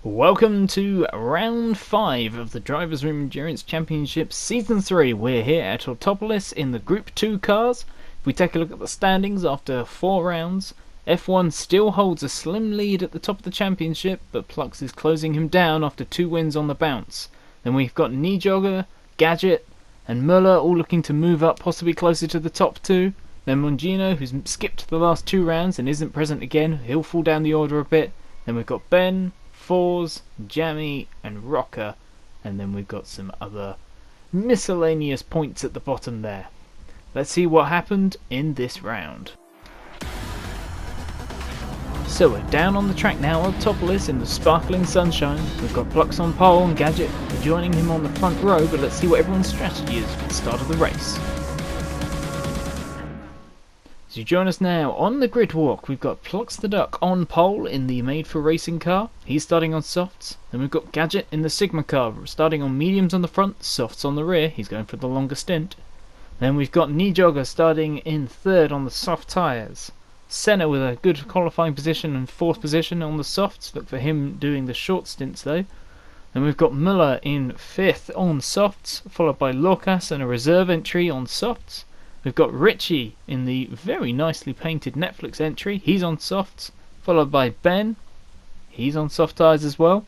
Welcome to round 5 of the Drivers' Room Endurance Championship Season 3. We're here at Autopolis in the Group 2 cars. If we take a look at the standings after 4 rounds, F1 still holds a slim lead at the top of the championship, but Plux is closing him down after 2 wins on the bounce. Then we've got Jogger, Gadget and Muller all looking to move up, possibly closer to the top 2. Then Mongino, who's skipped the last 2 rounds and isn't present again, he'll fall down the order a bit. Then we've got Ben, Fours, Jammy and Rocker, and then we've got some other miscellaneous points at the bottom there. Let's see what happened in this round. So we're down on the track now on Autopolis in the sparkling sunshine. We've got Plux on pole and Gadget joining him on the front row, but let's see what everyone's strategy is for the start of the race. So join us now on the grid walk. We've got Pluxtheduck on pole in the made for racing car. He's starting on softs. Then we've got Gadget in the Sigma car, starting on mediums on the front, softs on the rear. He's going for the longer stint. Then we've got Jogger starting in third on the soft tyres. Senna with a good qualifying position and 4th position on the softs. Look for him doing the short stints though. Then we've got Muller in 5th on softs, followed by Lorcas and a reserve entry on softs. We've got Richie in the very nicely painted Netflix entry. He's on softs, followed by Ben. He's on soft tyres as well.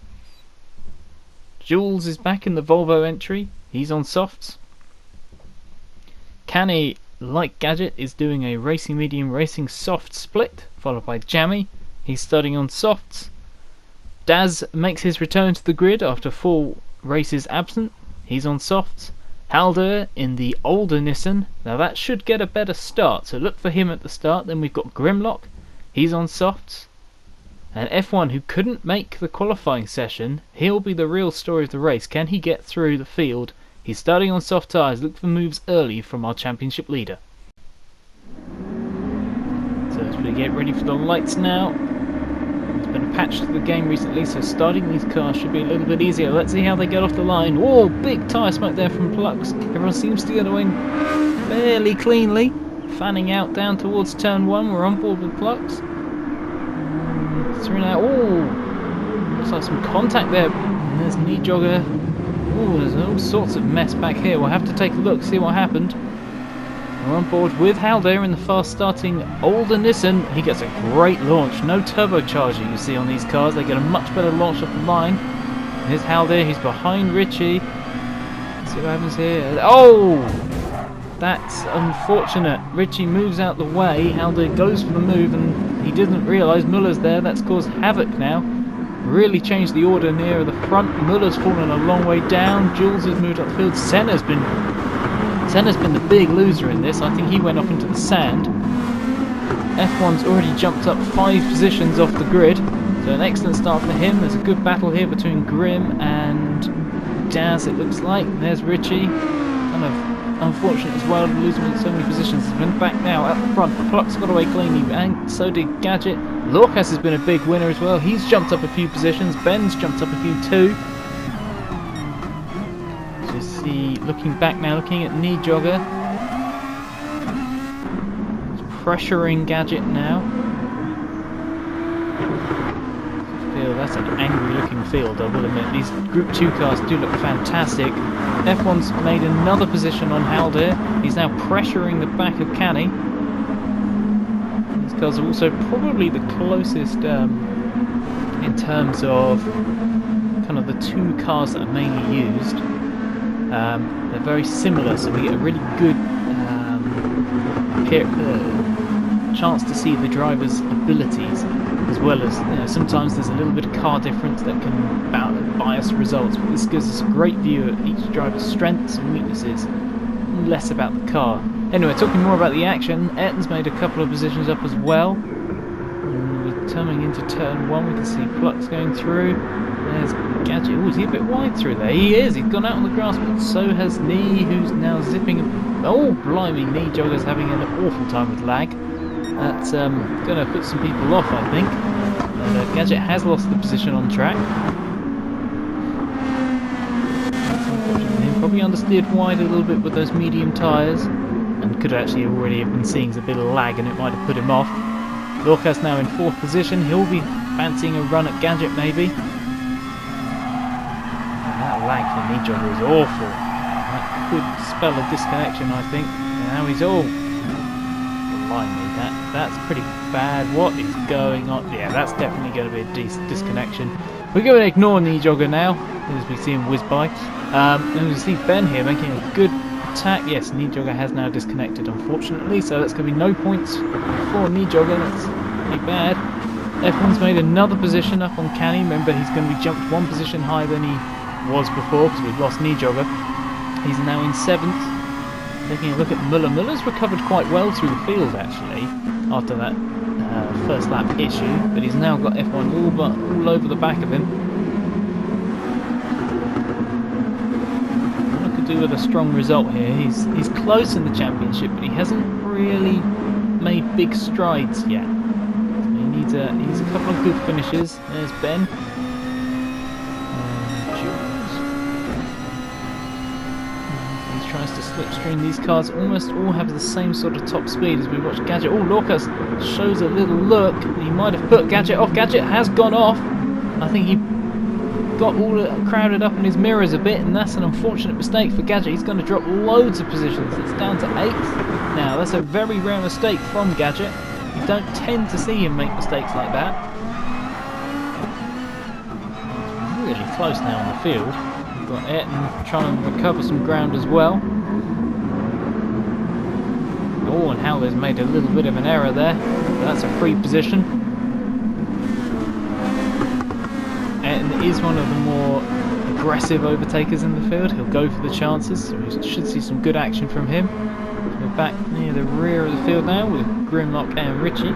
Jules is back in the Volvo entry. He's on softs. Canny, like Gadget, is doing a racing medium, racing soft split, followed by Jammy. He's starting on softs. Daz makes his return to the grid after 4 races absent. He's on softs. Halder in the older Nissan. Now that should get a better start, so look for him at the start. Then we've got Grimlock. He's on softs. And F1, who couldn't make the qualifying session, he'll be the real story of the race. Can he get through the field? He's starting on soft tyres. Look for moves early from our championship leader. So as we get ready for the lights now, there's been a patch to the game recently, so starting these cars should be a little bit easier. Let's see how they get off the line. Whoa, big tyre smoke there from Plux. Everyone seems to get away fairly cleanly. Fanning out down towards turn 1. We're on board with Plux. Through now. Oh, looks like some contact there. And there's Jogger. Oh, there's all sorts of mess back here. We'll have to take a look, see what happened. We're on board with Halder in the fast starting older Nissan. He gets a great launch. No turbocharging you see on these cars. They get a much better launch off the line. Here's Halder. He's behind Richie. Let's see what happens here. Oh! That's unfortunate. Richie moves out the way. Halder goes for the move and he didn't realise Muller's there. That's caused havoc now. Really changed the order near the front. Muller's fallen a long way down. Jules has moved upfield. Senna's been the big loser in this. I think he went off into the sand. F1's already jumped up 5 positions off the grid. So an excellent start for him. There's a good battle here between Grim and Daz, it looks like. There's Richie. Kind of unfortunate as well, losing so many positions. He's been back now at the front. Plux got away cleanly, and so did Gadget. Lorcas has been a big winner as well. He's jumped up a few positions. Ben's jumped up a few too. So you see, looking back now, looking at Jogger. He's pressuring Gadget now. That's an angry looking field, I will admit. These Group 2 cars do look fantastic. F1's made another position on Halder. He's now pressuring the back of Canny. These cars are also probably the closest in terms of kind of the 2 cars that are mainly used. They're very similar, so we get a really good chance to see the driver's abilities, as well as sometimes there's a little bit of car difference that can bias results, but this gives us a great view of each driver's strengths and weaknesses, less about the car. Anyway, talking more about the action, Ayrton's made a couple of positions up as well. We're coming into turn 1, we can see Plux going through. There's Gadget. Oh, is he a bit wide through there? He is, he's gone out on the grass, but so has Knee, who's now zipping. Oh, blimey, Knee Jogger's having an awful time with lag. That's going to put some people off, I think. But Gadget has lost the position on track. That's unfortunate. He probably understeered wide a little bit with those medium tyres, and could actually already have been seeing a bit of lag, and it might have put him off. Lorcas now in 4th position. He'll be fancying a run at Gadget, maybe. And that lag for Knee Jogger is awful. That could spell a disconnection, I think. And now he's all... Blimey, that's pretty bad. What is going on? Yeah, that's definitely going to be a disconnection. We're going to ignore Knee Jogger now, as we see him whiz by. And we see Ben here making a good attack. Yes, Knee Jogger has now disconnected, unfortunately, so that's going to be no points for Knee Jogger. That's pretty bad. F1's made another position up on Canny. Remember, he's going to be jumped 1 position higher than he was before because we've lost Knee Jogger. He's now in 7th. Taking a look at Muller. Muller's recovered quite well through the field, actually, after that first lap issue, but he's now got F1 all over the back of him. Muller could do with a strong result here. He's close in the championship, but he hasn't really made big strides yet. So he needs a couple of good finishes. There's Ben. Tries to slipstream. These cars almost all have the same sort of top speed as we watch Gadget. Oh, Lorcas shows a little look. He might have put Gadget off. Gadget has gone off. I think he got all crowded up in his mirrors a bit, and that's an unfortunate mistake for Gadget. He's going to drop loads of positions. It's down to 8th now. That's a very rare mistake from Gadget. You don't tend to see him make mistakes like that. It's really close now on the field. Got Ayrton trying to recover some ground as well. Oh, and Howler's made a little bit of an error there. That's a free position. Ayrton is one of the more aggressive overtakers in the field. He'll go for the chances, so we should see some good action from him. We're back near the rear of the field now with Grimlock and Richie.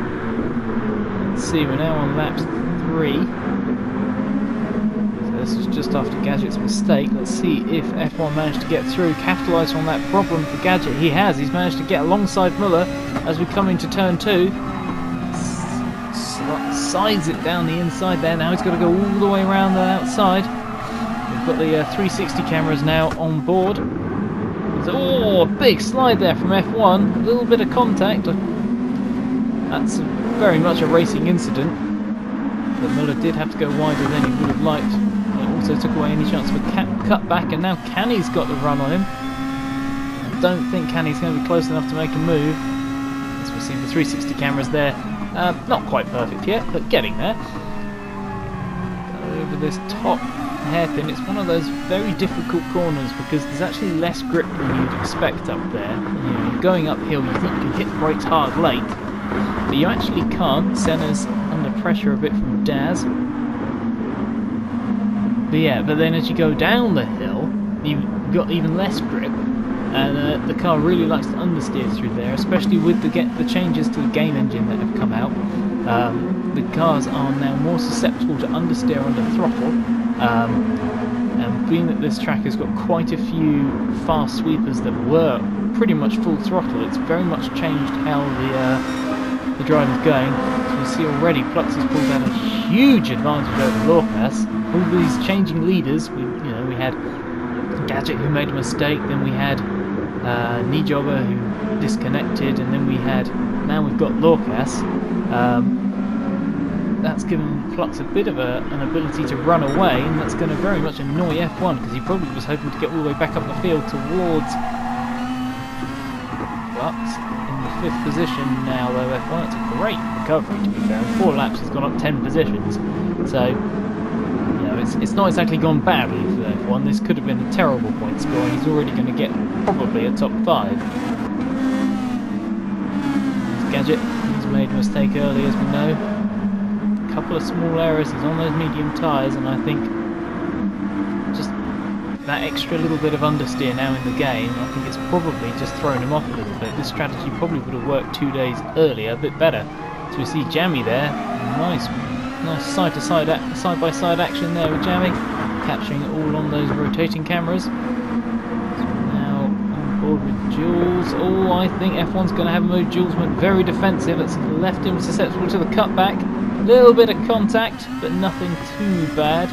Let's see, we're now on lap 3. This is just after Gadget's mistake. Let's see if F1 managed to get through, capitalise on that problem for Gadget. He has. He's managed to get alongside Muller as we come into turn 2. Sides it down the inside there. Now he's got to go all the way around the outside. We've got the 360 cameras now on board. Oh, big slide there from F1. A little bit of contact. That's very much a racing incident. But Muller did have to go wider than he would have liked. Also took away any chance of a cut back, and now Canny's got the run on him. I don't think Canny's going to be close enough to make a move. As we see the 360 cameras there. Not quite perfect yet, but getting there. Over this top hairpin, it's one of those very difficult corners because there's actually less grip than you'd expect up there. You know, you're going uphill, you think you can hit the brakes hard late, but you actually can't. Senna's under pressure a bit from Daz. But yeah, but then as you go down the hill, you've got even less grip, and the car really likes to understeer through there, especially with the changes to the game engine that have come out. The cars are now more susceptible to understeer under throttle, and being that this track has got quite a few fast sweepers that were pretty much full throttle, it's very much changed how the driver's going. As we see already, Plux has pulled out a huge advantage over Lorcas. All these changing leaders, we had Gadget who made a mistake, then we had Knee Jogger who disconnected, and then now we've got Lorcas. That's given Plux a bit of an ability to run away, and that's going to very much annoy F1 because he probably was hoping to get all the way back up the field towards Plux. 5th position now though, F1. It's a great recovery to be fair. In 4 laps he's gone up 10 positions. So, you know, it's not exactly gone badly for F1. This could have been a terrible point score, and he's already going to get probably a top 5. There's Gadget. He's made a mistake early, as we know. A couple of small errors. He's on those medium tyres, and I think just that extra little bit of understeer now in the game, I think it's probably just thrown him off a little bit. This strategy probably would have worked 2 days earlier a bit better. So we see Jammy there. Nice side-by-side action there with Jammy, capturing it all on those rotating cameras. So now on board with Jules. Oh, I think F1's going to have a move. Jules went very defensive. It's left him susceptible to the cutback. Little bit of contact, but nothing too bad.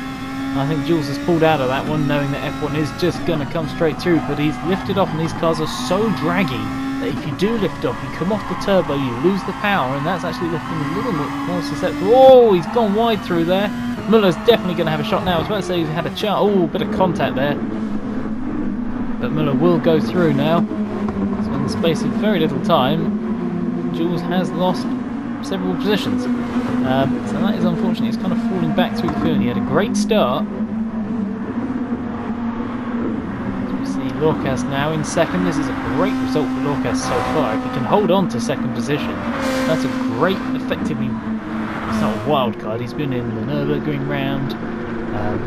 I think Jules has pulled out of that one, knowing that F1 is just going to come straight through, but he's lifted off, and these cars are so draggy that if you do lift off, you come off the turbo, you lose the power, and that's actually left him a little more susceptible. Oh, he's gone wide through there. Muller's definitely going to have a shot now. I was about to say he's had a chance. Oh, bit of contact there. But Muller will go through now. So in the space of very little time, Jules has lost several positions. So that is unfortunate. He's kind of falling back through the field. He had a great start. As we see Lorcas now in second. This is a great result for Lorcas so far. If he can hold on to second position, that's a great, effectively, it's not a wild card. He's been in the Nürburgring round,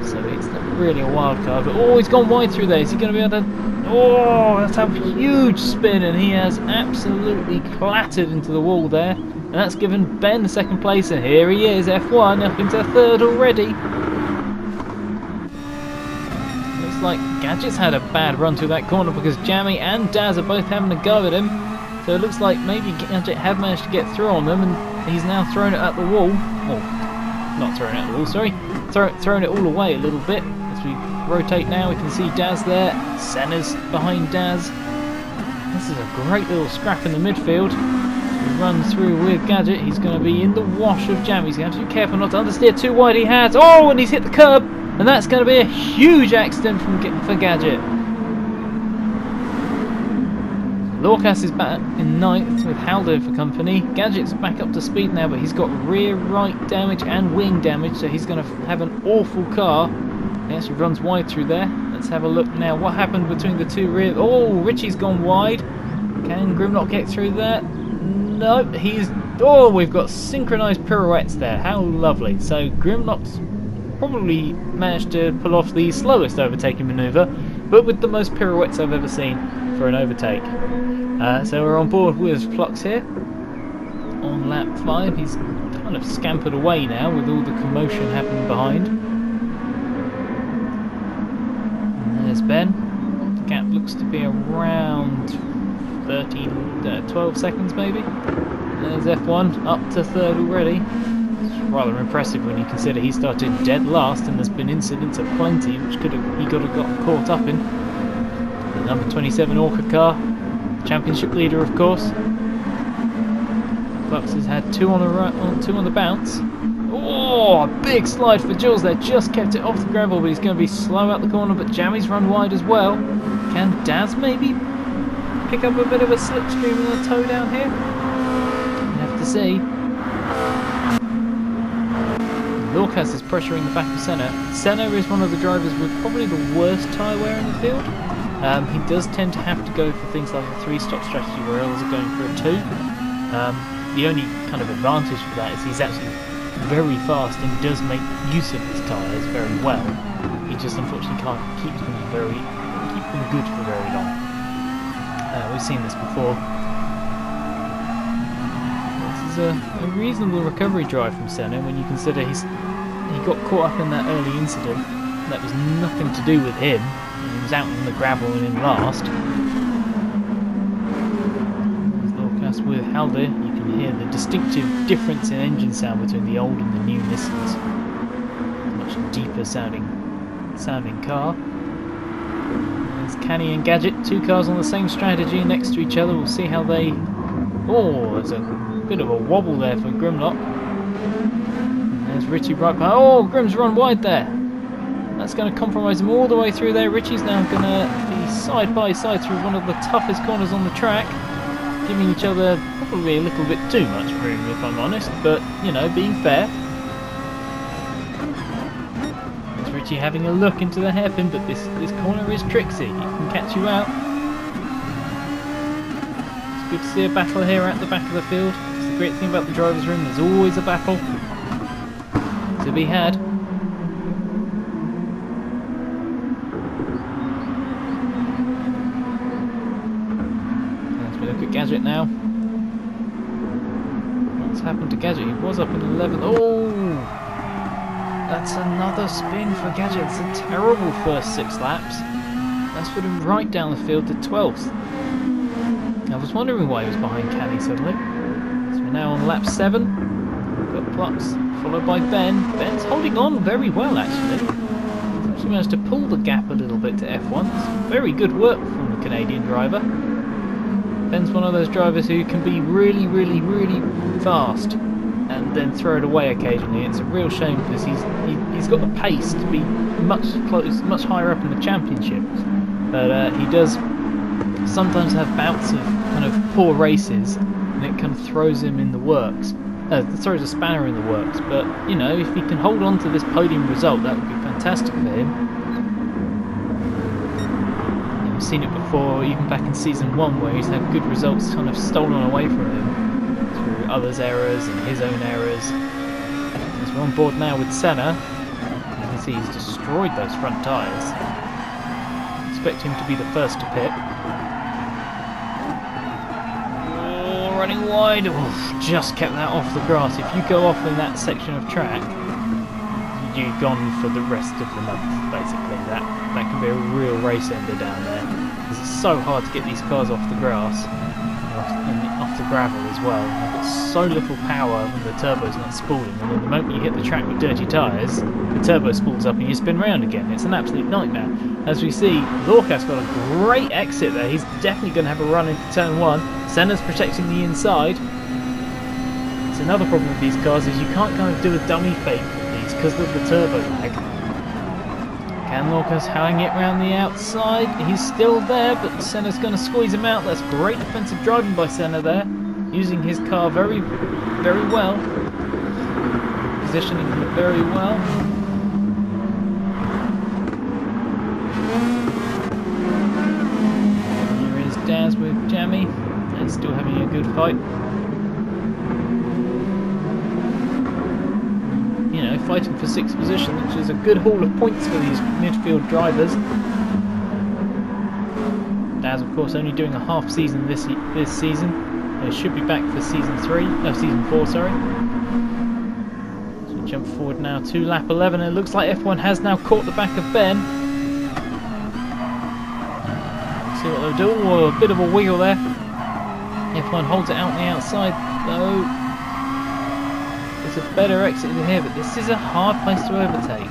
so it's not really a wild card. But oh, he's gone wide through there. Is he going to be able to? Oh, that's a huge spin, and he has absolutely clattered into the wall there. And that's given Ben the second place, and here he is, F1 up into third already. Looks like Gadget's had a bad run through that corner because Jammy and Daz are both having a go at him. So it looks like maybe Gadget have managed to get through on them, and he's now thrown it at the wall. Well, not thrown it at the wall, sorry. Thrown it all away a little bit. As we rotate now, we can see Daz there. Senna's behind Daz. This is a great little scrap in the midfield. Run through with Gadget. He's going to be in the wash of Jammy. He's going to have to be careful not to understeer too wide. He has. Oh, and he's hit the curb, and that's going to be a huge accident for Gadget. Lorcas is back in ninth with Haldo for company. Gadget's back up to speed now, but he's got rear right damage and wing damage, so he's going to have an awful car. He actually runs wide through there. Let's have a look now. What happened between the two rear? Oh, Richie's gone wide. Can Grimlock get through that? No, he's... Oh, we've got synchronised pirouettes there. How lovely. So Grimlock's probably managed to pull off the slowest overtaking manoeuvre, but with the most pirouettes I've ever seen for an overtake. So we're on board with Plux here. On lap 5, he's kind of scampered away now with all the commotion happening behind. And there's Ben. The gap looks to be around 12 seconds maybe. There's F1 up to third already. It's rather impressive when you consider he started dead last and there's been incidents aplenty which he could have got caught up in. The number 27 Orca car, championship leader of course. Flux has had two on the bounce. Oh, a big slide for Jules there, just kept it off the gravel, but he's going to be slow out the corner, but Jammy's run wide as well. Can Daz maybe pick up a bit of a slipstream and a toe down here? You have to see. Lorcas is pressuring the back of Senna. Senna is one of the drivers with probably the worst tyre wear in the field. He does tend to have to go for things like a 3-stop strategy where others are going for a 2. The only kind of advantage for that is he's actually very fast and does make use of his tyres very well. He just unfortunately can't keep them good for very long. We've seen this before. This is a reasonable recovery drive from Senna when you consider he got caught up in that early incident. That was nothing to do with him. He was out in the gravel and in last. There's Lorcas with Halde. You can hear the distinctive difference in engine sound between the old and the new Nissans. Much deeper sounding car. There's Canny and Gadget, two cars on the same strategy next to each other. We'll see how they... Oh, there's a bit of a wobble there for Grimlock. And there's Richie right behind. Oh, Grim's run wide there. That's going to compromise him all the way through there. Richie's now going to be side by side through one of the toughest corners on the track, giving each other probably a little bit too much room, if I'm honest, but, you know, being fair. There's Richie having a look into the hairpin, but this corner is tricksy. It can catch you out. It's good to see a battle here at the back of the field. It's the great thing about the driver's room, there's always a battle to be had. Gadget now. Once happened to Gadget? He was up in 11th. Oh! That's another spin for Gadget. It's a terrible first 6 laps. That's put him right down the field to 12th. I was wondering why he was behind Canny suddenly. So we're now on lap 7. We've got Plux, followed by Ben. Ben's holding on very well, actually. He's actually managed to pull the gap a little bit to F1. It's very good work from the Canadian driver. Ben's one of those drivers who can be really, really, really fast and then throw it away occasionally. It's a real shame because he's got the pace to be much higher up in the championship. But he does sometimes have bouts of kind of poor races, and it kind of throws him in the works. Throws a spanner in the works. But you know, if he can hold on to this podium result, that would be fantastic for him. We've seen it before, even back in season 1, where he's had good results kind of stolen away from him through others' errors and his own errors. As we're on board now with Senna, you can see he's destroyed those front tyres. Expect him to be the first to pit. Oh, running wide. Oh, just kept that off the grass. If you go off in that section of track, you're gone for the rest of the month, basically. That can be a real race ender down there. Because it's so hard to get these cars off the grass and off the gravel as well. They've got so little power when the turbo's not spooling, and then the moment you hit the track with dirty tyres, the turbo spools up and you spin round again. It's an absolute nightmare. As we see, Lorcas got a great exit there. He's definitely going to have a run into turn 1. Senna's protecting the inside. It's another problem with these cars is you can't kind of do a dummy fake because of the turbo lag. Can Lorcas hang it round the outside? He's still there, but Senna's going to squeeze him out. That's great defensive driving by Senna there, using his car very, very well, positioning it very well. Here is Daz with Jammy, and still having a good fight. Fighting for 6th position, which is a good haul of points for these midfield drivers. Daz, of course, only doing a half season this season. He should be back for season 4, sorry. So we jump forward now to lap 11. It looks like F1 has now caught the back of Ben. See what they'll do. Oh, a bit of a wiggle there. F1 holds it out on the outside, though. It's a better exit in here, but this is a hard place to overtake,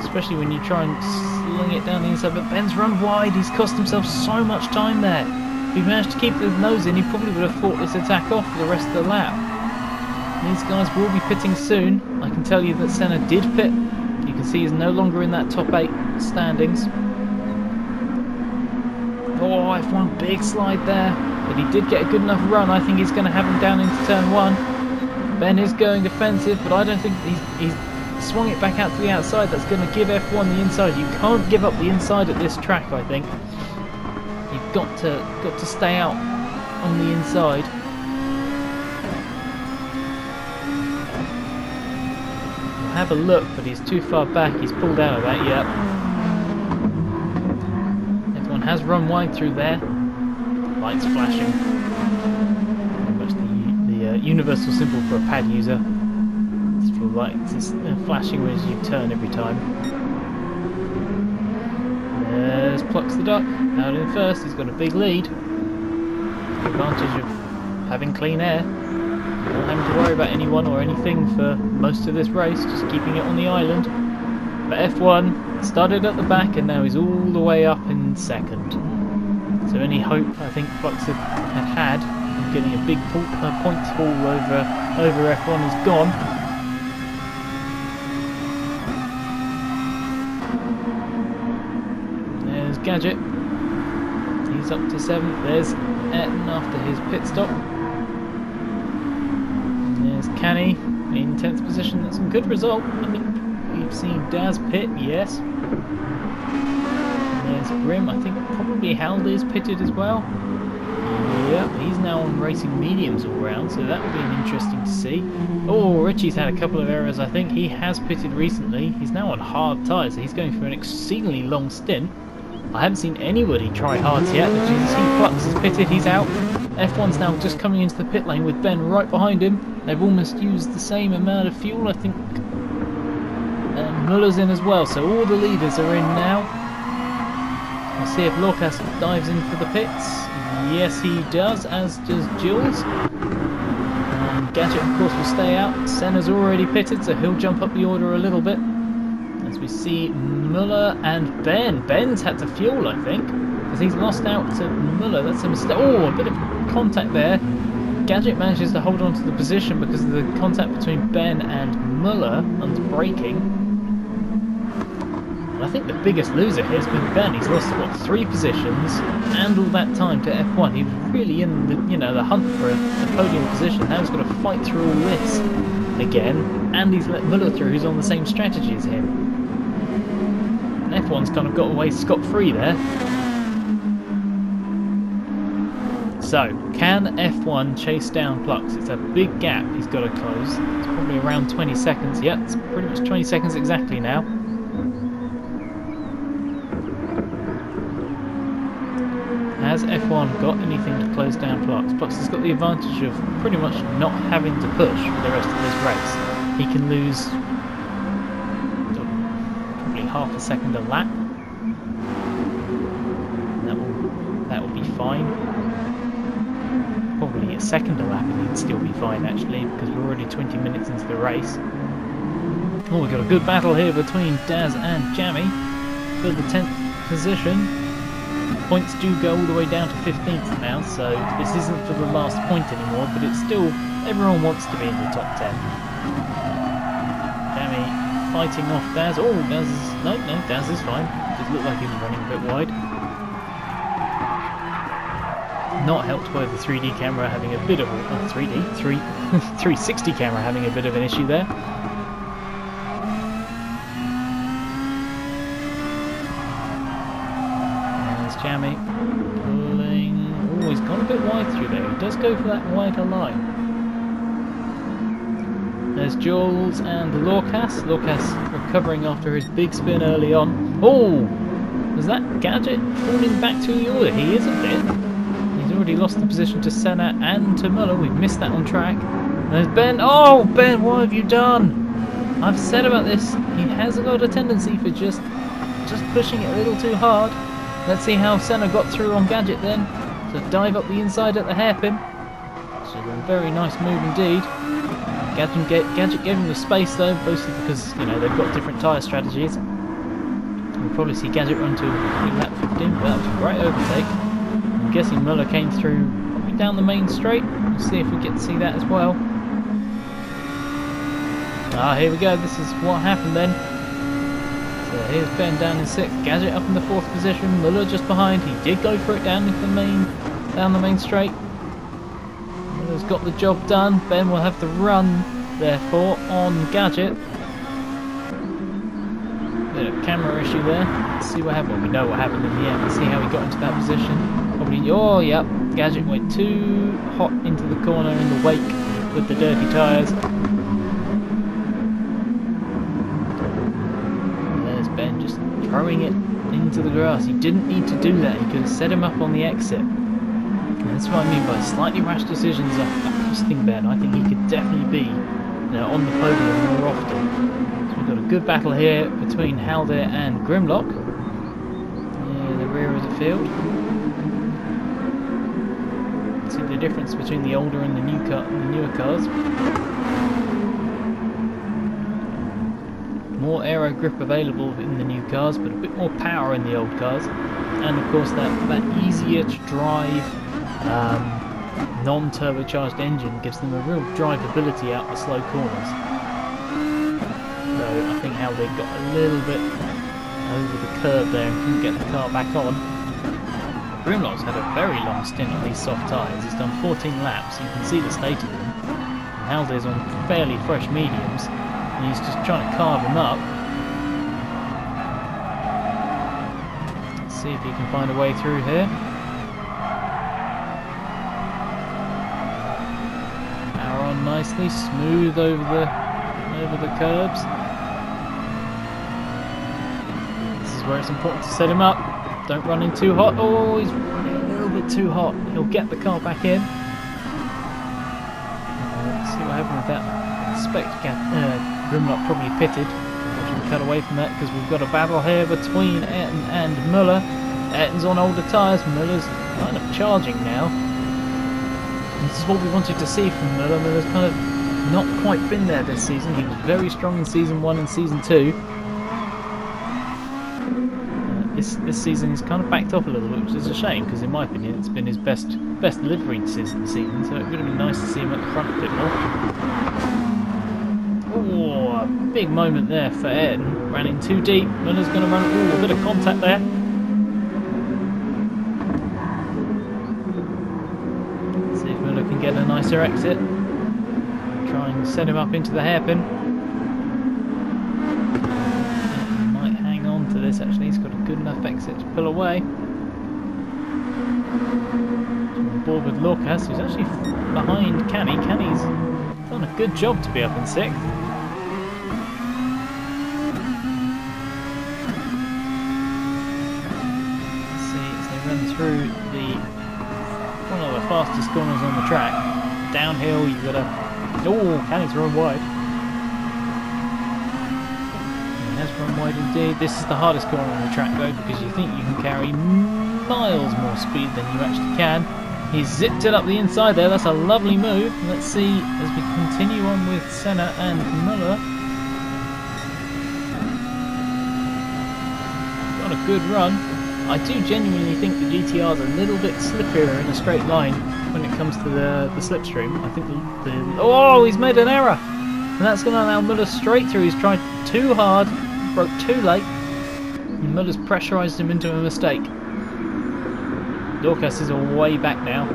especially when you try and sling it down the inside. But Ben's run wide. He's cost himself so much time there. If he managed to keep his nose in, he probably would have fought this attack off for the rest of the lap. These guys will be pitting soon. I can tell you that Senna did pit. You can see he's no longer in that top 8 standings. Oh, F1 big slide there, but he did get a good enough run. I think he's going to have him down into turn 1. Ben is going defensive, but I don't think he's swung it back out to the outside. That's going to give F1 the inside. You can't give up the inside at this track, I think. You've got to stay out on the inside. We'll have a look, but he's too far back. He's pulled out of that, yep. F1 has run wide through there. Lights flashing. Universal symbol for a pad user. It's for lights flashing as you turn every time. There's Pluxtheduck out in first. He's got a big lead. Advantage of having clean air. Not having to worry about anyone or anything for most of this race. Just keeping it on the island. But F1 started at the back and now he's all the way up in second. So any hope I think Plux had getting a big points haul over F1 is gone. There's Gadget. He's up to 7th. There's Etten after his pit stop. There's Canny in 10th position. That's a good result. I think we've seen Daz pit, yes. There's Grim. I think probably Haldy's pitted as well. Yep, he's now on racing mediums all round, so that will be interesting to see. Oh, Richie's had a couple of errors, I think. He has pitted recently. He's now on hard tyres, so he's going for an exceedingly long stint. I haven't seen anybody try hards yet. As you can see, Plux has pitted, he's out. F1's now just coming into the pit lane with Ben right behind him. They've almost used the same amount of fuel, I think. Muller's in as well, so all the leaders are in now. We'll see if Lorcas dives in for the pits. Yes, he does, as does Jules. Gadget, of course, will stay out. Senna's already pitted, so he'll jump up the order a little bit. As we see Muller and Ben. Ben's had to fuel, I think, because he's lost out to Muller. That's a mistake. Oh, a bit of contact there. Gadget manages to hold on to the position because of the contact between Ben and Muller under braking. I think the biggest loser here has been Ben. He's lost, what, 3 positions and all that time to F1. He was really in the, the hunt for a podium position. Now he's got to fight through all this again, and he's let Muller through, who's on the same strategy as him. And F1's kind of got away scot-free there. So, can F1 chase down Plux? It's a big gap he's got to close. It's probably around 20 seconds. Yeah, it's pretty much 20 seconds exactly now. Has F1 got anything to close down Plux? Plux has got the advantage of pretty much not having to push for the rest of this race. He can lose probably half a second a lap. That will be fine. Probably a second a lap and he'd still be fine actually, because we're already 20 minutes into the race. Oh, we've got a good battle here between Daz and Jammy for the 10th position. Points do go all the way down to 15th now, so this isn't for the last point anymore, but it's still, everyone wants to be in the top 10. Jammy fighting off Daz. Oh, Daz is, no, Daz is fine. Just looked like he was running a bit wide. Not helped by the 3D camera having a bit of a, 360 camera having a bit of an issue there. Jammy pulling. Oh, he's gone a bit wide through there. He does go for that wider line. There's Jules and Lorcas. Lorcas recovering after his big spin early on. Oh! Was that Gadget falling back to the order? He is a bit. He's already lost the position to Senna and to Muller. We've missed that on track. There's Ben. Oh, Ben, what have you done? I've said about this. He has got a tendency for just pushing it a little too hard. Let's see how Senna got through on Gadget then. So dive up the inside at the hairpin. So a very nice move indeed. Gadget gave him the space though, mostly because, they've got different tyre strategies. We'll probably see Gadget run to lap 15, but that was a great overtake. I'm guessing Muller came through probably down the main straight. We'll see if we get to see that as well. Ah, here we go. This is what happened then. So here's Ben down in 6th, Gadget up in the 4th position, Muller just behind. He did go for it down the main straight. Muller's got the job done. Ben will have the run, therefore, on Gadget. Bit of camera issue there. Let's see what happened. We know what happened in the end. Let's see how he got into that position. Probably, oh, yep. Gadget went too hot into the corner in the wake with the dirty tyres. Ben just throwing it into the grass. He didn't need to do that. He could have set him up on the exit. And that's what I mean by slightly rash decisions are costing Ben. I think he could definitely be on the podium more often. So we've got a good battle here between Halder and Grimlock. In the rear of the field. See the difference between the older and the newer cars. More aero grip available in the new cars, but a bit more power in the old cars, and of course that easier to drive non-turbocharged engine gives them a real drivability out the slow corners. So I think how they got a little bit over the curve there and couldn't get the car back on. Grimlock's had a very long stint on these soft tyres. He's done 14 laps. You can see the state of them. And Halder's on fairly fresh mediums. He's just trying to carve him up. Let's see if he can find a way through here. Power on nicely, smooth over the curbs. This is where it's important to set him up. Don't run in too hot. Oh, he's running a little bit too hot. He'll get the car back in. Let's see what however, with that, I expect Grimlock probably pitted. I should cut away from that because we've got a battle here between Ayrton and Muller. Ayrton's on older tyres, Muller's kind of charging now. This is what we wanted to see from Muller. Muller's kind of not quite been there this season. He was very strong in Season 1 and Season 2. This season he's kind of backed off a little bit, which is a shame because in my opinion it's been his best delivery season, so it would have been nice to see him at the front a bit more. Oh, a big moment there for Ayrton. Ran in too deep. Muller's going to run. Oh, a bit of contact there. See if Muller can get a nicer exit. Try and set him up into the hairpin. Actually, he's got a good enough exit to pull away. On board with Lorcas, who's actually behind Canny. Canny's done a good job to be up in 6th. Let's see, as they run through one of the fastest corners on the track. Downhill, you've got a... Oh, Canny's run wide. Run wide indeed. This is the hardest corner on the track though, because you think you can carry miles more speed than you actually can. He's zipped it up the inside there. That's a lovely move. Let's see as we continue on with Senna and Muller. Got a good run. I do genuinely think the GTR's a little bit slippier in a straight line when it comes to the slipstream. I think oh, he's made an error, and that's going to allow Muller straight through. He's tried too hard. Broke too late, and Muller's pressurised him into a mistake. Lorcas is way back now.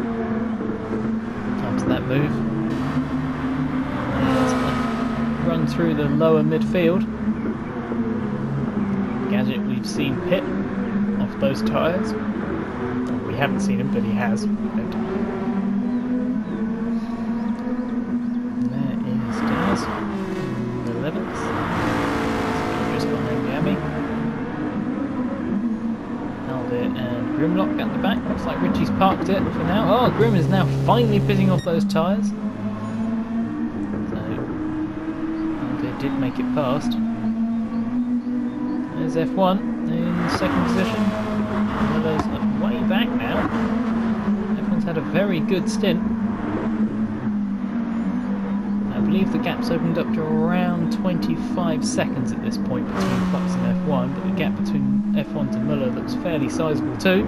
After that move. Run through the lower midfield. Gadget we've seen pit off those tyres. We haven't seen him, but he has. There is Daz, 11th. And Grimlock at the back. Looks like Richie's parked it for now. Oh, Grim is now finally pitting off those tyres. So, they did make it past. There's F1 in 2nd position. Muller's way back now. F1's had a very good stint. I believe the gap's opened up to around 25 seconds at this point between Plux and F1, but the gap between F1 to Muller looks fairly sizable too.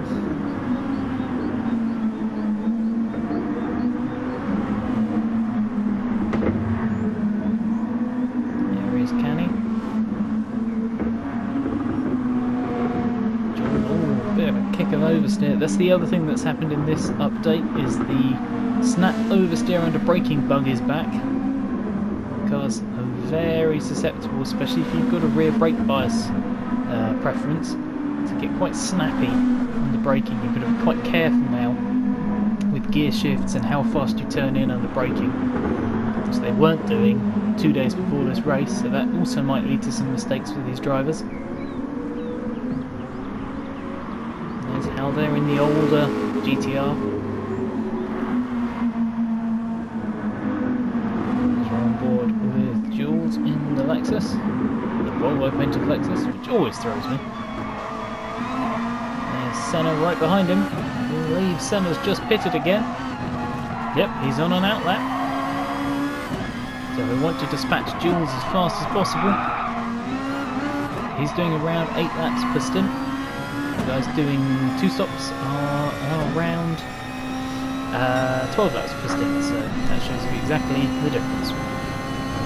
There is Canny. Oh, bit of a kick of oversteer. That's the other thing that's happened in this update, is the snap oversteer under braking bug is back. Cars are very susceptible, especially if you've got a rear brake bias preference, to get quite snappy on the braking. You've got to be quite careful now with gear shifts and how fast you turn in under braking, which they weren't doing 2 days before this race, so that also might lead to some mistakes for these drivers. There's how they're in the older GTR. In the Lexus, the Volvo painted Lexus, which always throws me. There's Senna right behind him. I believe Senna's just pitted again. Yep, he's on an outlap. So we want to dispatch Jules as fast as possible. He's doing around 8 laps per stint. The guys doing 2 stops are around 12 laps per stint, so that shows you exactly the difference.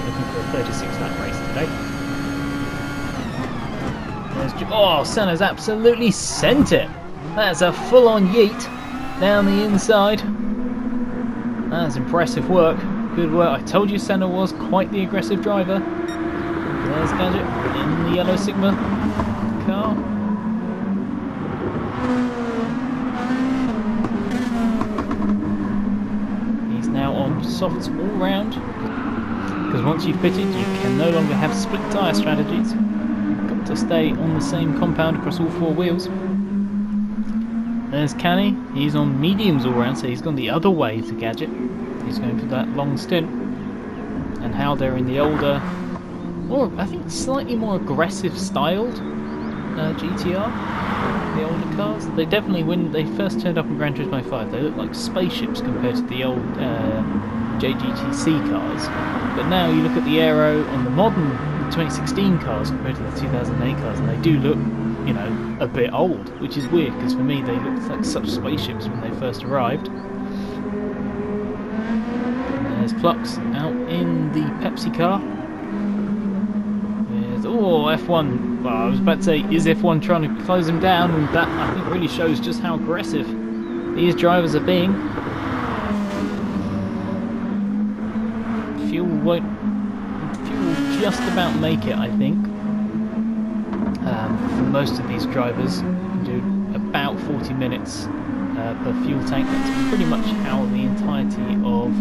Looking for a 36-lap race today. Oh, Senna's absolutely sent it! That's a full-on yeet down the inside. That's impressive work. Good work. I told you Senna was quite the aggressive driver. There's Gadget in the yellow Sigma car. He's now on softs all round. Because once you've pitted, you can no longer have split tyre strategies. You've got to stay on the same compound across all 4 wheels. There's Canny. He's on mediums all round, so he's gone the other way to Gadget. He's going for that long stint. how they're in the older, or I think slightly more aggressive styled GTR, the older cars. They definitely, when they first turned up in Gran Turismo 5, they looked like spaceships compared to the old JGTC cars. But now you look at the aero on the modern 2016 cars compared to the 2008 cars, and they do look, you know, a bit old, which is weird because for me they looked like such spaceships when they first arrived. And there's Plux out in the Pepsi car. There's, oh, F1. Well, I was about to say, is F1 trying to close him down? And that, I think, really shows just how aggressive these drivers are being. Fuel will just about make it, I think. For most of these drivers, do about 40 minutes per fuel tank. That's pretty much how the entirety of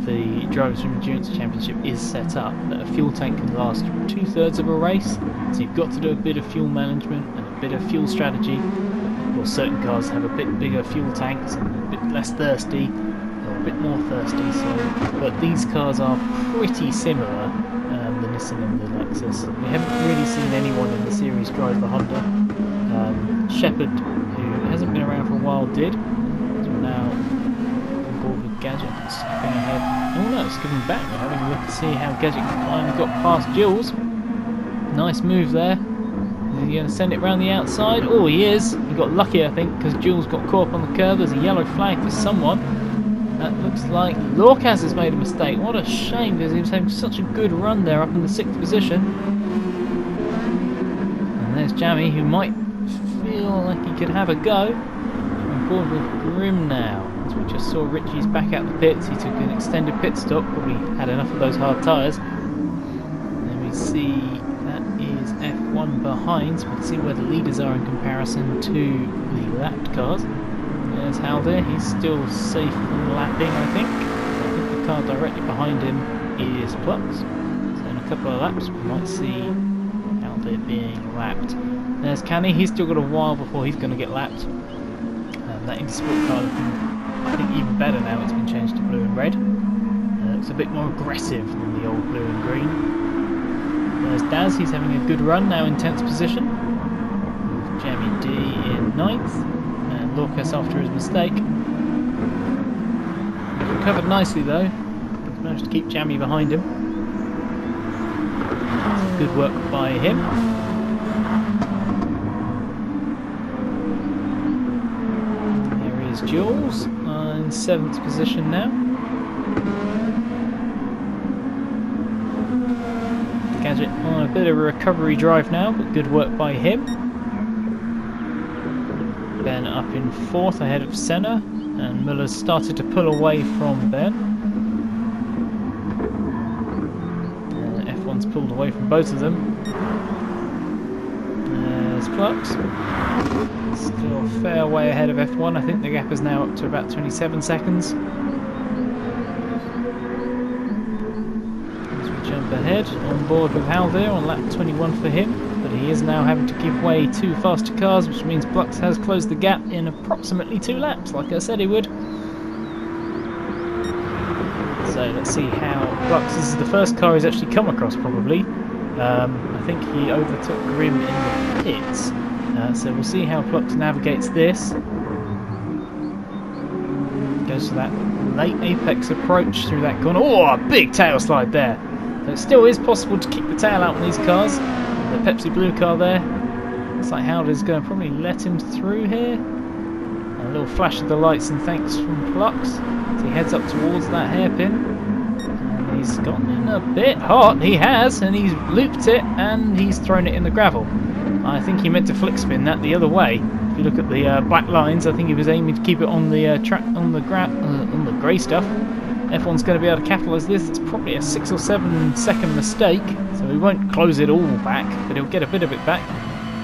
the Drivers' Endurance Championship is set up. That a fuel tank can last 2/3 of a race, so you've got to do a bit of fuel management and a bit of fuel strategy. Of course, certain cars have a bit bigger fuel tanks and a bit less thirsty, or a bit more thirsty. But these cars are pretty similar. The Nissan and the Lexus. We haven't really seen anyone in the series drive the Honda. Shepard, who hasn't been around for a while, did. So we're now on board with Gadget, skipping ahead. Oh no, skipping back. We're having a look to see how Gadget finally got past Jules. Nice move there. Is he going to send it round the outside? Oh, he is. He got lucky, I think, because Jules got caught up on the curve. There's a yellow flag for someone. That looks like Lorcas has made a mistake. What a shame, because he was having such a good run there up in the 6th position. And there's Jammy, who might feel like he could have a go. On board with Grim now. As we just saw, Richie's back out the pits. He took an extended pit stop, probably had enough of those hard tyres. Then we see that is F1 behind, so we can see where the leaders are in comparison to the lapped cars. There's Hal there, he's still safe from lapping, I think. I think the car directly behind him is Plux. So in a couple of laps we might see Hal there being lapped. There's Canny, he's still got a while before he's going to get lapped. That Intersport car looking, I think, even better now it's been changed to blue and red. Looks a bit more aggressive than the old blue and green. There's Daz, he's having a good run now in 10th position. With Jamie D in 9th. Lorcas after his mistake. He's recovered nicely though. He's managed to keep Jammy behind him. That's good work by him. Here is Jules in 7th position now. Gadget on a bit of a recovery drive now, but good work by him. Ben up in 4th ahead of Senna, and Muller's started to pull away from Ben. F1's pulled away from both of them. There's Plux. Still a fair way ahead of F1. I think the gap is now up to about 27 seconds. As we jump ahead, on board with Hal there on lap 21 for him. But he is now having to give way to faster cars, which means Plux has closed the gap in approximately 2 laps, like I said he would. So let's see how Plux, this is the first car he's actually come across probably. I think he overtook Grim in the pits. So we'll see how Plux navigates this. Goes to that late apex approach through that corner. Oh, a big tail slide there. So it still is possible to kick the tail out on these cars. The Pepsi Blue car there. Looks like Howler's going to probably let him through here. A little flash of the lights and thanks from Plux. So he heads up towards that hairpin. And he's gotten in a bit hot. He has, and he's looped it and he's thrown it in the gravel. I think he meant to flick spin that the other way. If you look at the black lines, I think he was aiming to keep it on the track on the grey stuff. F1's going to be able to capitalise this. It's probably a 6 or 7 second mistake, so he won't close it all back, but he'll get a bit of it back.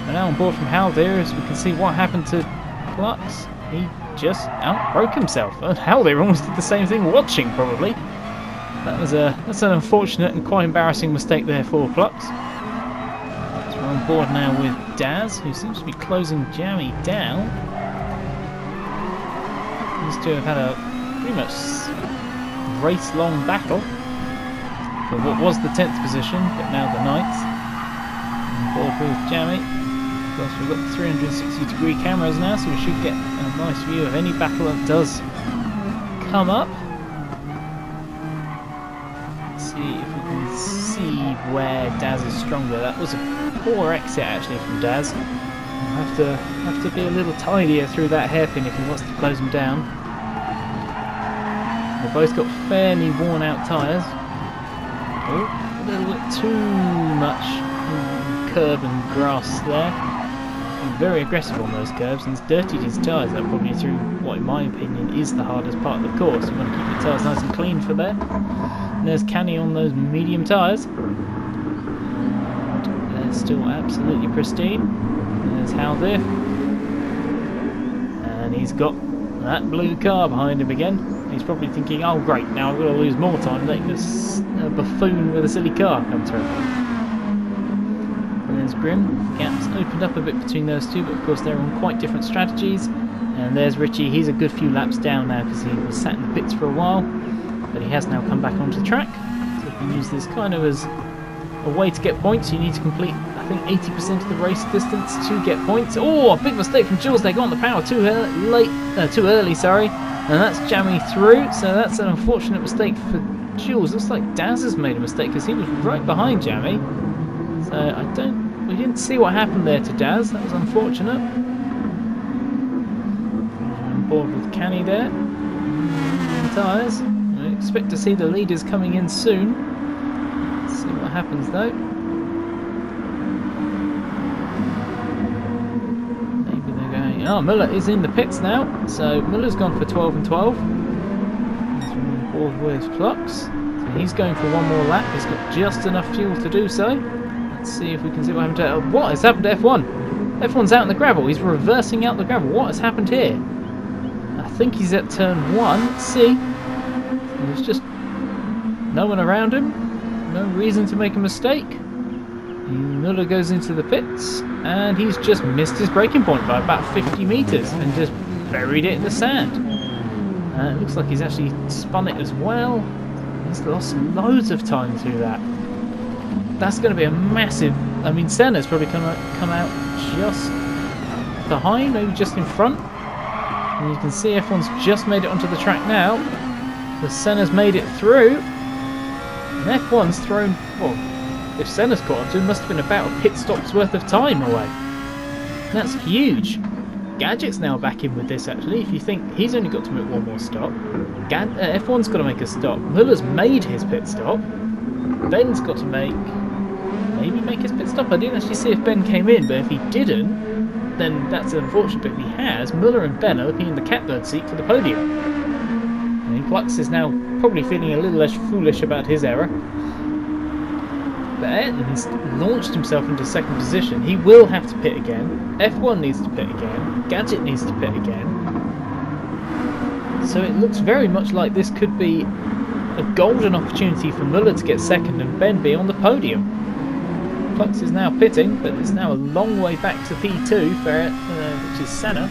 And now on board from Hal there, as we can see what happened to Plux. He just outbroke himself. And Hal there almost did the same thing, watching probably. That's an unfortunate and quite embarrassing mistake there for Plux. So we're on board now with Daz, who seems to be closing Jammy down. These two have had a pretty much race-long battle. for what was the 10th position, but now the 9th. On board with Jammy. Of course, we've got the 360-degree cameras now, so we should get a nice view of any battle that does come up. Let's see if we can see where Daz is stronger. That was a poor exit actually from Daz. We'll have to be a little tidier through that hairpin if he wants to close them down. They've both got fairly worn out tyres. Oh, a little bit too much curb and grass there. He's very aggressive on those curves and he's dirtied his tyres up probably through what in my opinion is the hardest part of the course. You want to keep your tyres nice and clean for there. And there's Canny on those medium tyres. They're still absolutely pristine. There's Haldiff. And he's got that blue car behind him again. He's probably thinking, oh great, now I've got to lose more time letting this buffoon with a silly car come through. And there's Grim. Gap's opened up a bit between those two, but of course they're on quite different strategies. And there's Richie. He's a good few laps down now because he was sat in the pits for a while, but he has now come back onto the track. So you can use this kind of as a way to get points. You need to complete, I think, 80% of the race distance to get points. Oh, a big mistake from Jules. They got on the power too early, sorry. And that's jamming through, so that's an unfortunate mistake for Jules. Looks like Daz has made a mistake because he was right behind Jammy. So we didn't see what happened there to Daz. That was unfortunate. On board with Canny there. Tyres. I expect to see the leaders coming in soon. Let's see what happens though. Oh, Muller is in the pits now, so Muller's gone for 12 and 12. He's on board with Plux, so he's going for one more lap. He's got just enough fuel to do so. Let's see if we can see what happened to what has happened to F1. F1's out in the gravel. He's reversing out the gravel. What has happened here? I think he's at turn 1. Let's see. There's just no one around him. No reason to make a mistake. Muller goes into the pits and he's just missed his braking point by about 50 metres and just buried it in the sand. It looks like he's actually spun it as well. He's lost loads of time through that. That's going to be a massive... I mean, Senna's probably come out just behind, maybe just in front. And you can see F1's just made it onto the track now. The Senna's made it through. And F1's thrown... well, if Senna's caught up to him, must have been about a pit stop's worth of time away. That's huge. Gadget's now back in with this actually. If you think he's only got to make one more stop, F1's got to make a stop. Muller's made his pit stop. Ben's got to maybe make his pit stop. I didn't actually see if Ben came in, but if he didn't, then that's unfortunate. But if he has, Muller and Ben are looking in the catbird seat for the podium. I mean, Plux is now probably feeling a little less foolish about his error. There, and he's launched himself into second position. He will have to pit again. F1 needs to pit again. Gadget needs to pit again. So it looks very much like this could be a golden opportunity for Muller to get second and Ben be on the podium. Plux is now pitting, but it's now a long way back to P2 for which is Senna.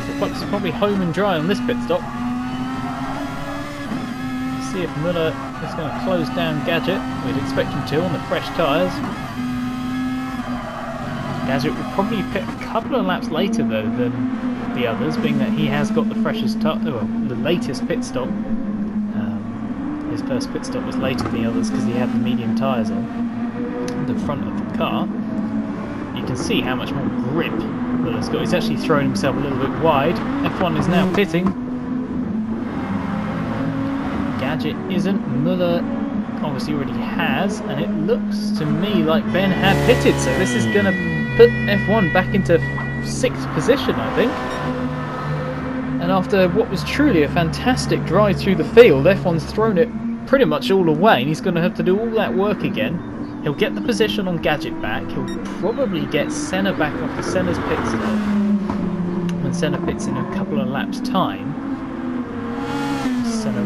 So Plux is probably home and dry on this pit stop. See if Muller is going to close down Gadget. We'd expect him to on the fresh tyres. Gadget will probably pit a couple of laps later though than the others, being that he has got the freshest the latest pit stop. His first pit stop was later than the others because he had the medium tyres on the front of the car. You can see how much more grip Muller's got. He's actually thrown himself a little bit wide. F1 is now pitting. Gadget isn't. Muller obviously already has, and it looks to me like Ben had pitted, so this is going to put F1 back into 6th position, I think. And after what was truly a fantastic drive through the field, F1's thrown it pretty much all away, and he's going to have to do all that work again. He'll get the position on Gadget back. He'll probably get Senna back off the Senna's pit stop when Senna pits in a couple of laps' time. Senna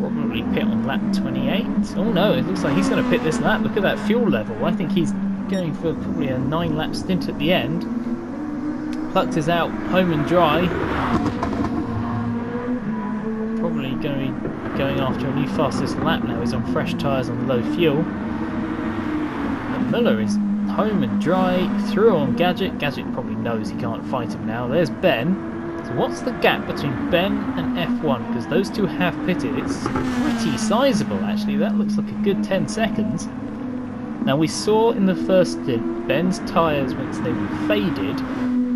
will probably pit on lap 28. Oh no, it looks like he's going to pit this lap. Look at that fuel level. I think he's going for probably a 9-lap stint at the end. Plux is out home and dry. Probably going to be going after a new fastest lap now. He's on fresh tyres on low fuel. But Miller is home and dry, through on Gadget. Gadget probably knows he can't fight him now. There's Ben. So what's the gap between Ben and F1? Because those two have pitted. It's pretty sizable actually. That looks like a good 10 seconds. Now we saw in the first stint, Ben's tyres, once they were faded,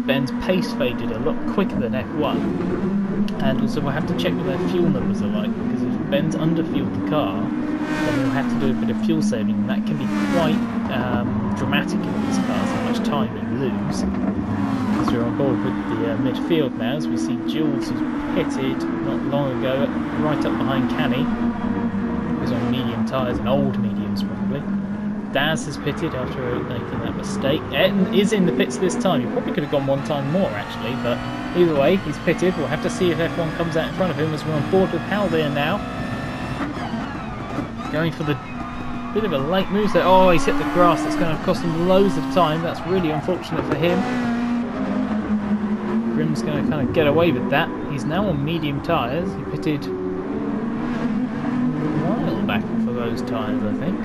Ben's pace faded a lot quicker than F1. And also we'll have to check what their fuel numbers are like, because if Ben's underfueled the car, then he'll have to do a bit of fuel saving, and that can be quite dramatic in these cars, how much time you lose. As we're on board with the midfield now, as we see Jules, who's pitted not long ago, right up behind Canny, who's on medium tyres, and old mediums probably. Daz has pitted after making that mistake. Etten is in the pits this time. He probably could have gone one time more actually, but either way, he's pitted. We'll have to see if F1 comes out in front of him as we're on board with Haldir now. Going for the bit of a late move there. Oh, he's hit the grass. That's going to cost him loads of time. That's really unfortunate for him. Grim's going to kind of get away with that. He's now on medium tyres. He pitted a while back for those tyres, I think.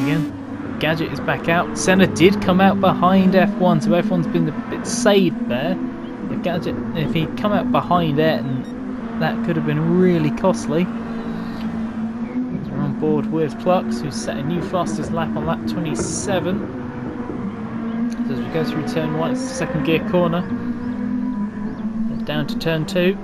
Again, Gadget is back out. Senna did come out behind F1, so F1's been a bit saved there. The Gadget, if he'd come out behind Etten, that could have been really costly. We're on board with Plux, who's set a new fastest lap on lap 27. So as we go through turn 1, it's the second gear corner. And down to turn 2. You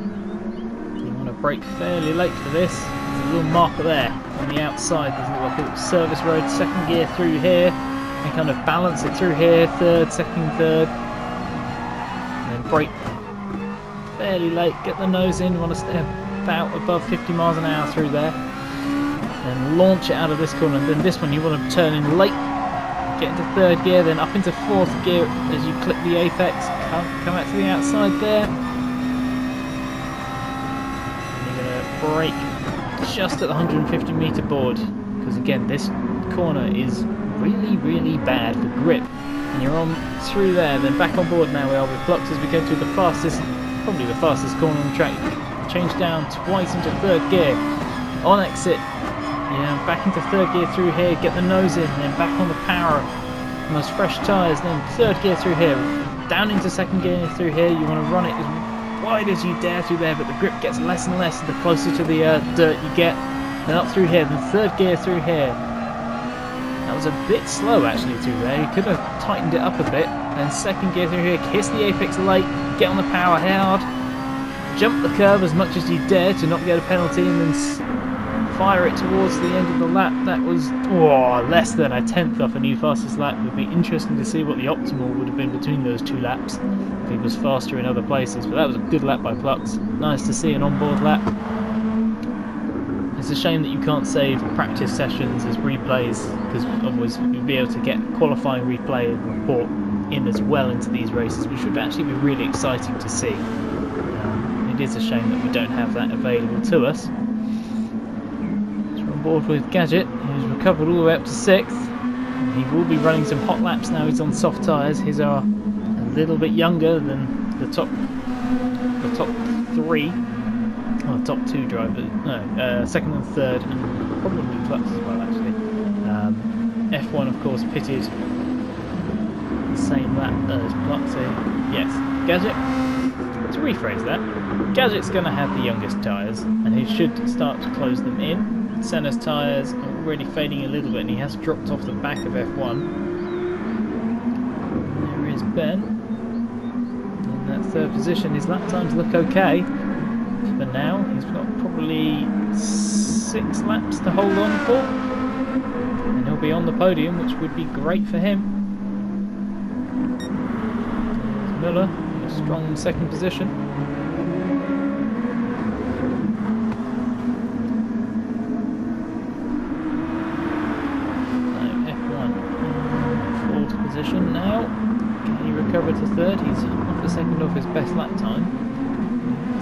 want to brake fairly late for this. There's a little marker there on the outside. There's like a little service road, second gear through here, and kind of balance it through here, third, second, third, and then brake fairly late, get the nose in. You want to stay about above 50 miles an hour through there, and launch it out of this corner. And then this one you want to turn in late, get into third gear, then up into fourth gear as you clip the apex, come out to the outside there, and you're going to brake just at the 150 metre board, because again this corner is really bad for grip. And you're on through there, then back on board now we are with Plux as we go through the fastest, probably the fastest corner on the track. Change down twice into third gear, on exit, yeah, back into third gear through here, get the nose in, then back on the power on those fresh tyres, then third gear through here, down into second gear through here. You want to run it as wide as you dare through there, but the grip gets less and less the closer to the dirt you get. Then up through here, then third gear through here. That was a bit slow actually through there. You could have tightened it up a bit. Then second gear through here, kiss the apex late, get on the power hard, jump the curve as much as you dare to not get a penalty, and then fire it towards the end of the lap. That was less than a tenth off a new fastest lap. It would be interesting to see what the optimal would have been between those two laps if he was faster in other places, but that was a good lap by Plux. Nice to see an onboard lap. It's a shame that you can't save practice sessions as replays, because otherwise you'd be able to get qualifying replay and report in as well into these races, which would actually be really exciting to see. It is a shame that we don't have that available to us. Board with Gadget, who's recovered all the way up to 6th. He will be running some hot laps now. He's on soft tyres. His are a little bit younger than the top 3, or the top 2 drivers. No, second and third, and probably Plux as well actually. F1 of course pitted the same lap as Plux. So yes, Gadget. To rephrase that, Gadget's going to have the youngest tyres, and he should start to close them in. Senna's tyres are already fading a little bit, and he has dropped off the back of F1. There is Ben in that third position. His lap times look okay for now. He's got probably 6 laps to hold on for, and he'll be on the podium, which would be great for him. There's Miller in a strong second position. Position now. Can he recover to third? He's off a second off his best lap time.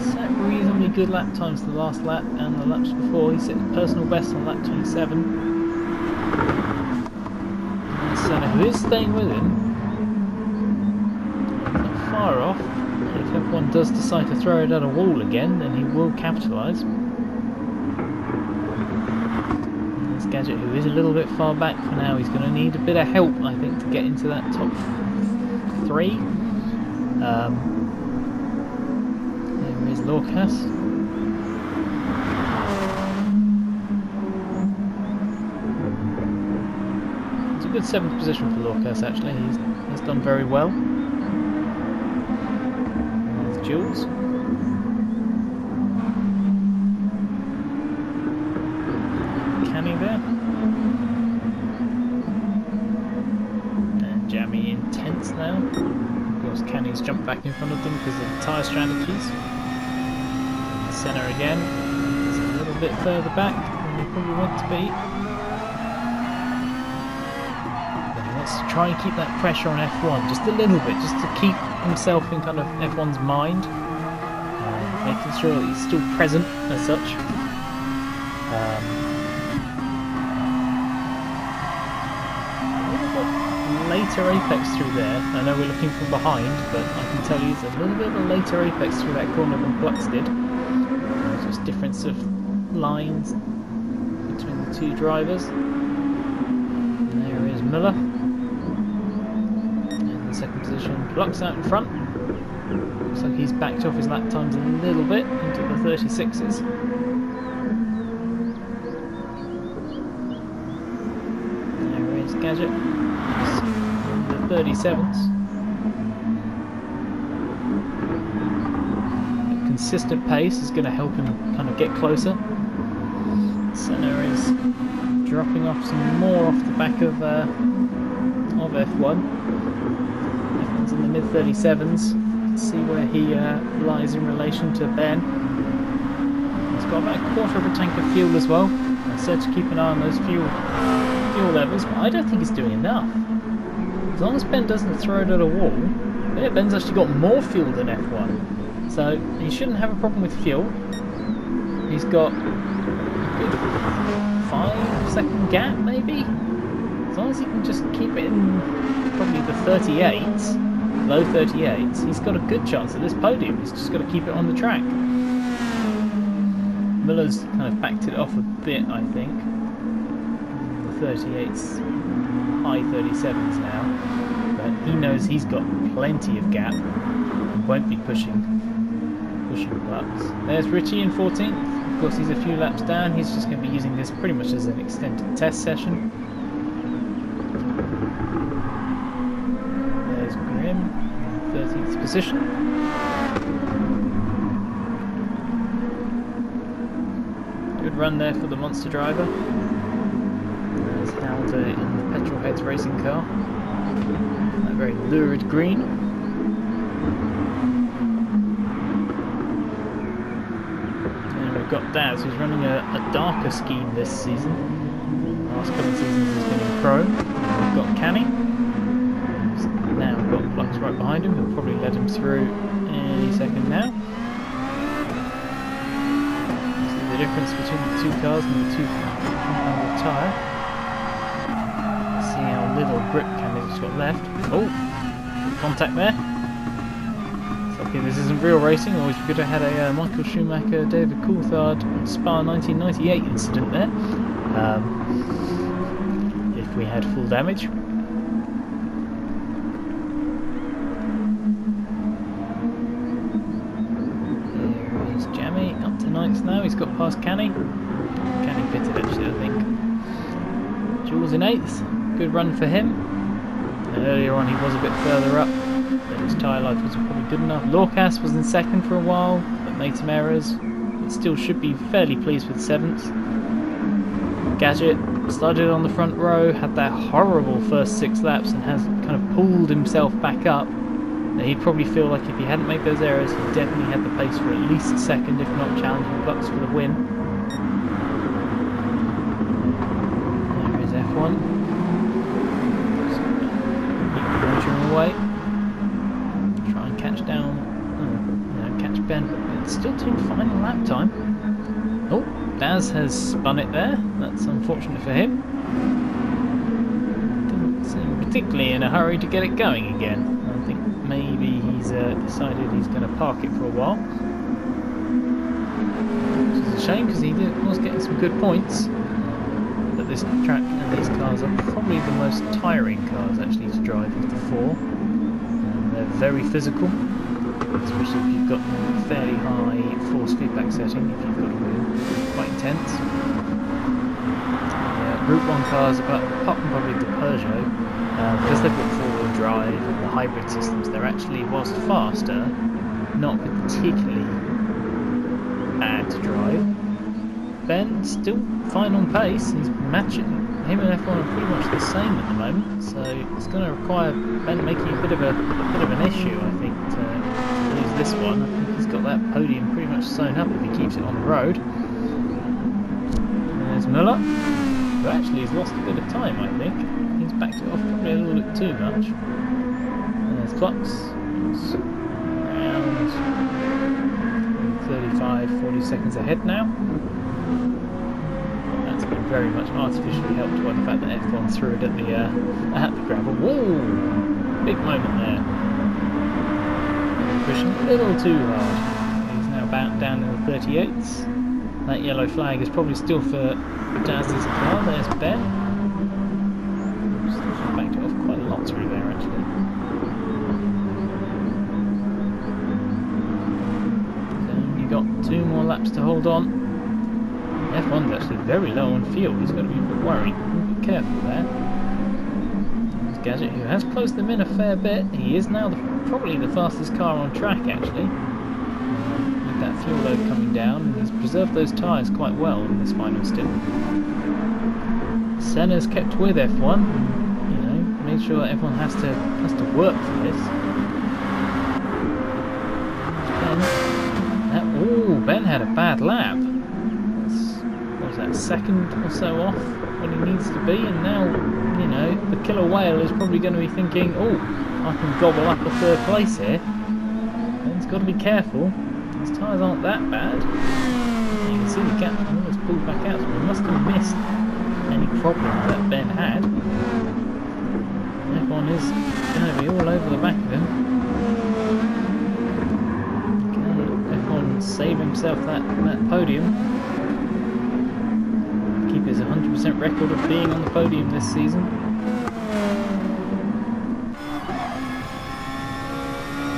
Set reasonably good lap times the last lap and the laps before. He set his personal best on lap 27. And Senna, who is staying with him, not far off. If F1 does decide to throw it at a wall again, then he will capitalise. There's Gadget, who is a little bit far back for now. He's going to need a bit of help, I think, to get into that top 3. There is Lorcas. It's a good 7th position for Lorcas, actually. He's done very well. With Jules. Canny there. And Jammy Intense now. Of course, Canny's jumped back in front of them because of the tyre strategies. Senna again. He's a little bit further back than he probably want to be. But he wants to try and keep that pressure on F1 just a little bit, just to keep himself in kind of F1's mind. Making sure that he's still present as such. Later apex through there. I know we're looking from behind, but I can tell you it's a little bit of a later apex through that corner than Plux did. Just difference of lines between the two drivers. And there is Miller in the 2nd position. Plux out in front. Looks like he's backed off his lap times a little bit into the 36s. There is Gadget. 37s. A consistent pace is going to help him kind of get closer. Senna is dropping off some more off the back of F1. F1's in the mid 37s. Let's see where he lies in relation to Ben. He's got about a quarter of a tank of fuel as well. I said to keep an eye on those fuel levels, but I don't think he's doing enough. As long as Ben doesn't throw it at a wall, yeah, Ben's actually got more fuel than F1. So he shouldn't have a problem with fuel. He's got a good 5-second gap maybe. As long as he can just keep it in probably the 38s, low 38s, he's got a good chance at this podium. He's just got to keep it on the track. Miller's kind of backed it off a bit, I think. The 38s. High 37s now, but he knows he's got plenty of gap and won't be pushing Plux. There's Richie in 14th. Of course, he's a few laps down. He's just going to be using this pretty much as an extended test session. There's Grim in 13th position. Good run there for the monster driver. There's Halder in the Petrolheads racing car. A very lurid green. And we've got Daz, who's running a darker scheme this season. The last couple of seasons he's been in chrome. We've got Canny. Now we've got Plux right behind him. He'll probably let him through any second now. See the difference between the two cars and the two compounded tyre. Little grip Candy's got left. Oh, contact there. It's okay, this isn't real racing, or we could have had a Michael Schumacher, David Coulthard Spa 1998 incident there. If we had full damage. There is Jammy up to 9th now. He's got past Canny. Canny pitted actually, I think. Jules in 8th. Good run for him. And earlier on he was a bit further up, but his tyre life was probably good enough. Lorcas was in 2nd for a while, but made some errors. But still should be fairly pleased with 7th. Gadget started on the front row, had that horrible first 6 laps and has kind of pulled himself back up. Now he'd probably feel like if he hadn't made those errors, he definitely had the pace for at least 2nd, if not challenging Plux for the win. There is F1. Away. Try and catch down, catch Ben, but it's still doing fine in lap time. Oh, Daz has spun it there. That's unfortunate for him. Doesn't seem particularly in a hurry to get it going again. I think maybe he's he's decided he's going to park it for a while. Which is a shame because he was getting some good points. But this track and these cars are probably the most tiring cars actually to drive of the four. They're very physical, especially if you've got a fairly high force feedback setting, if you've got a wheel. It's quite intense. Route 1 cars, apart from probably the Peugeot, because they've got four-wheel drive and the hybrid systems, they're actually, whilst faster, not particularly bad to drive. Ben still fine on pace. He's matching. Him and F1 are pretty much the same at the moment, so it's going to require Ben making a bit of an issue, I think, to lose this one. I think he's got that podium pretty much sewn up if he keeps it on the road. There's Müller, who actually has lost a bit of time, I think. He's backed it off probably a little bit too much. And there's Plux. He's around 35-40 seconds ahead now. That's been very much artificially helped by the fact that F1 threw it at the gravel. Whoa! Big moment there. Pushing a little too hard. He's now down in the 38s. That yellow flag is probably still for Daz's car. There's Ben. She's backed it off quite a lot through there actually. So you've got 2 more laps to hold on. F1's actually very low on fuel. He's got to be a bit worried. Be careful there. There's Gadget, who has closed them in a fair bit. He is now probably the fastest car on track actually. That fuel load coming down, and he's preserved those tyres quite well in this final stint. Senna's kept with F1, you know, made sure that everyone has to work for this. Ben had a bad lap. What was that, second or so off when he needs to be, and now, you know, the killer whale is probably going to be thinking, oh, I can gobble up a 3rd place here. Ben's got to be careful. His tyres aren't that bad. You can see the gap almost pulled back out, so we must have missed any problem that Ben had. F1 is going to be all over the back of him. Okay, F1 save himself that podium. Keep his 100% record of being on the podium this season.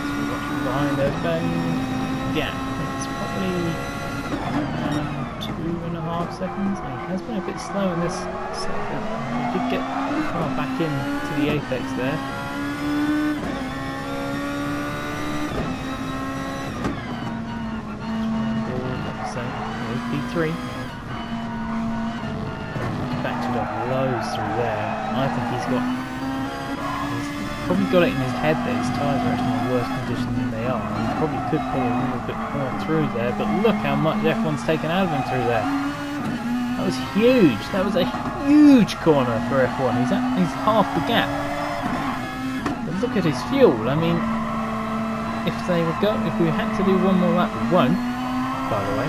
So we're watching behind there, Ben. Yeah, it's probably around 2.5 seconds. He has been a bit slow in this sector. He did get back into the apex there. So, P3. Backed it up loads through there. I think he's probably got it in his head that his tyres are actually in worse condition than they are. He probably could pull a little bit more through there, but look how much F1's taken out of him through there. That was huge. That was a huge corner for F1. He's half the gap. But look at his fuel. I mean, if we had to do one more lap, we won't. By the way,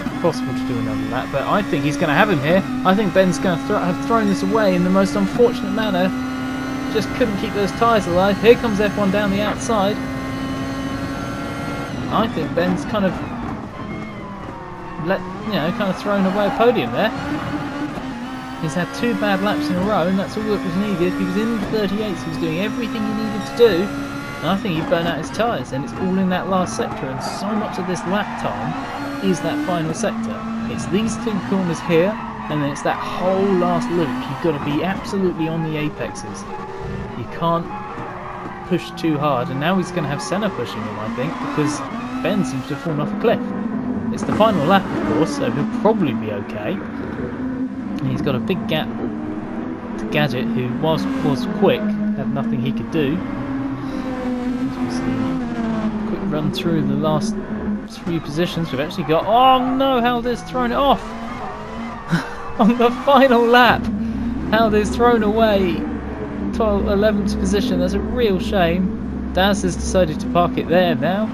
it's possible to do another lap, but I think he's going to have him here. I think Ben's going to have thrown this away in the most unfortunate manner. Just couldn't keep those tyres alive. Here comes F1 down the outside. I think Ben's kind of thrown away a podium there. He's had 2 bad laps in a row, and that's all that was needed. He was in the 38s, he was doing everything he needed to do, and I think he burned out his tyres, and it's all in that last sector, and so much of this lap time is that final sector. It's these 2 corners here, and then it's that whole last loop. You've got to be absolutely on the apexes. You can't push too hard, and now he's going to have Senna pushing him, I think, because Ben seems to have fallen off a cliff. It's the final lap, of course, so he'll probably be okay. And he's got a big gap to Gadget, who was quick, had nothing he could do. As we see, quick run through the last 3 positions. We've actually got, oh no, Halder's thrown it off on the final lap. Halder's thrown away 11th position. That's a real shame. Daz has decided to park it there now.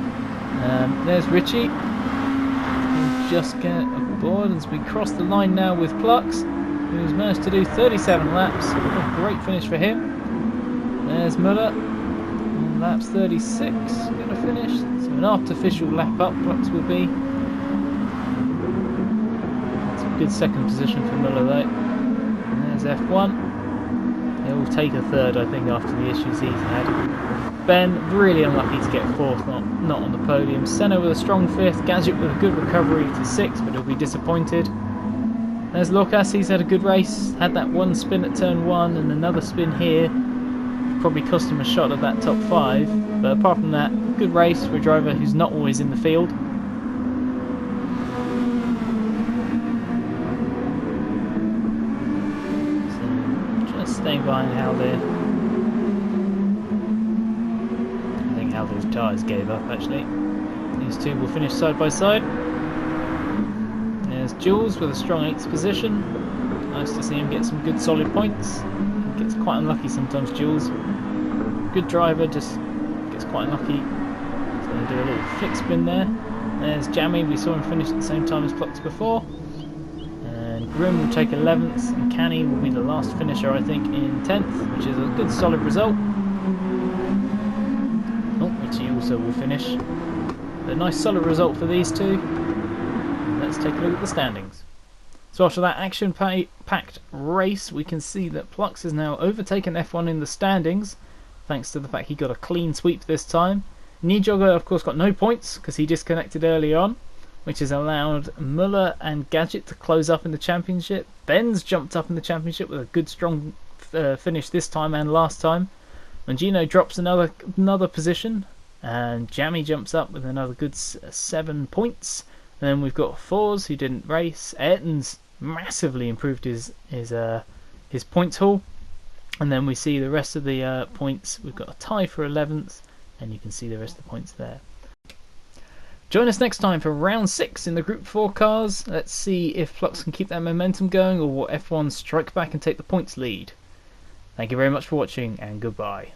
There's Richie. We'll just get aboard as we cross the line now with Plux, who's managed to do 37 laps. A great finish for him. There's Müller. laps 36, going to finish. So an artificial lap up, Plux will be. That's a good second position for Muller though. And there's F1. He'll take a third, I think, after the issues he's had. Ben, really unlucky to get fourth, not on the podium. Senna with a strong fifth. Gadget with a good recovery to sixth, but he'll be disappointed. There's Lucas, he's had a good race. Had that one spin at turn 1 and another spin here. Probably cost him a shot at that top 5. But apart from that, good race for a driver who's not always in the field. Staying behind how I think how those tyres gave up actually. These two will finish side by side. There's Jules with a strong 8th position. Nice to see him get some good solid points. He gets quite unlucky sometimes, Jules. Good driver, just gets quite unlucky. He's going to do a little flick spin there. There's Jammy, we saw him finish at the same time as Plux before. Grim will take 11th, and Canny will be the last finisher, I think, in 10th, which is a good solid result. Which he also will finish. A nice solid result for these two. Let's take a look at the standings. So after that action-packed race, we can see that Plux has now overtaken F1 in the standings, thanks to the fact he got a clean sweep this time. Nijogger, of course, got no points because he disconnected early on, which has allowed Muller and Gadget to close up in the championship. Ben's jumped up in the championship with a good strong finish this time and last time. Mangino drops another position, and Jammy jumps up with another good 7 points. And then we've got Fours, who didn't race. Ayrton's massively improved his points haul. And then we see the rest of the points. We've got a tie for 11th, and you can see the rest of the points there. Join us next time for round 6 in the Group 4 cars. Let's see if Plux can keep that momentum going, or will F1 strike back and take the points lead. Thank you very much for watching, and goodbye.